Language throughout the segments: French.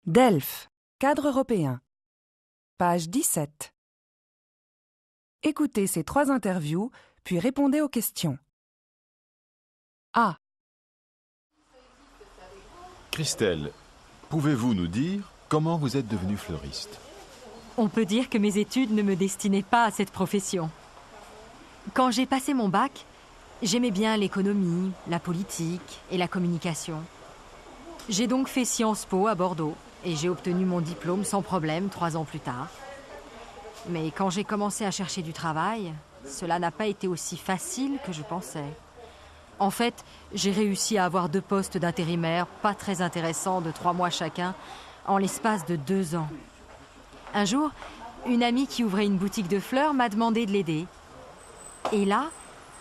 DELF, cadre européen. Page 17. Écoutez ces 3 interviews, puis répondez aux questions. A. Christelle, pouvez-vous nous dire comment vous êtes devenue fleuriste? On peut dire que mes études ne me destinaient pas à cette profession. Quand j'ai passé mon bac, j'aimais bien l'économie, la politique et la communication. J'ai donc fait Sciences Po à Bordeaux et j'ai obtenu mon diplôme sans problème 3 ans plus tard. Mais quand j'ai commencé à chercher du travail, cela n'a pas été aussi facile que je pensais. En fait, j'ai réussi à avoir 2 postes d'intérimaire pas très intéressants de 3 mois chacun en l'espace de 2 ans. Un jour, une amie qui ouvrait une boutique de fleurs m'a demandé de l'aider. Et là,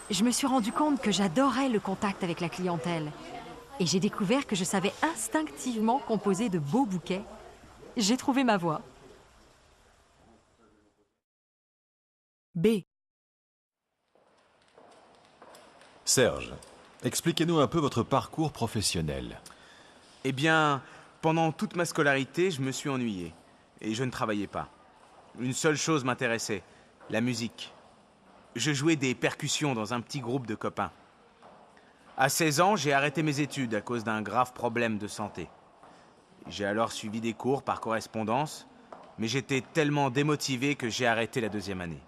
je me suis rendu compte que j'adorais le contact avec la clientèle. Et j'ai découvert que je savais instinctivement composer de beaux bouquets. J'ai trouvé ma voie. B. Serge, expliquez-nous un peu votre parcours professionnel. Eh bien, pendant toute ma scolarité, je me suis ennuyé. Et je ne travaillais pas. Une seule chose m'intéressait, la musique. Je jouais des percussions dans un petit groupe de copains. À 16 ans, j'ai arrêté mes études à cause d'un grave problème de santé. J'ai alors suivi des cours par correspondance, mais j'étais tellement démotivé que j'ai arrêté la 2e année.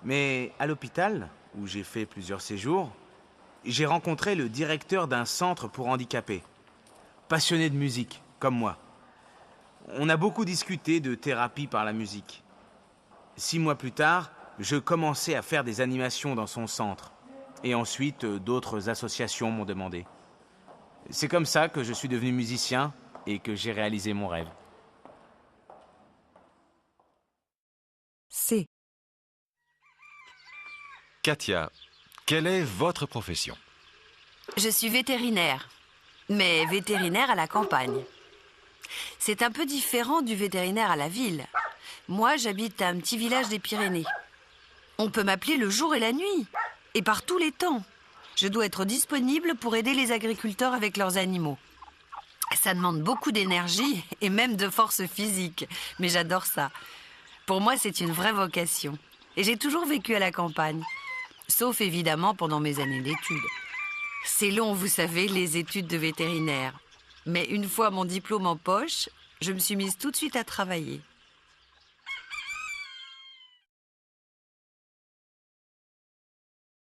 Mais à l'hôpital, où j'ai fait plusieurs séjours, j'ai rencontré le directeur d'un centre pour handicapés, passionné de musique, comme moi. On a beaucoup discuté de thérapie par la musique. 6 mois plus tard, je commençais à faire des animations dans son centre. Et ensuite, d'autres associations m'ont demandé. C'est comme ça que je suis devenu musicien et que j'ai réalisé mon rêve. C. Katia, quelle est votre profession? Je suis vétérinaire, mais vétérinaire à la campagne. C'est un peu différent du vétérinaire à la ville. Moi, j'habite à un petit village des Pyrénées. On peut m'appeler le jour et la nuit, et par tous les temps. Je dois être disponible pour aider les agriculteurs avec leurs animaux. Ça demande beaucoup d'énergie et même de force physique, mais j'adore ça. Pour moi, c'est une vraie vocation. Et j'ai toujours vécu à la campagne, sauf évidemment pendant mes années d'études. C'est long, vous savez, les études de vétérinaire. Mais une fois mon diplôme en poche, je me suis mise tout de suite à travailler.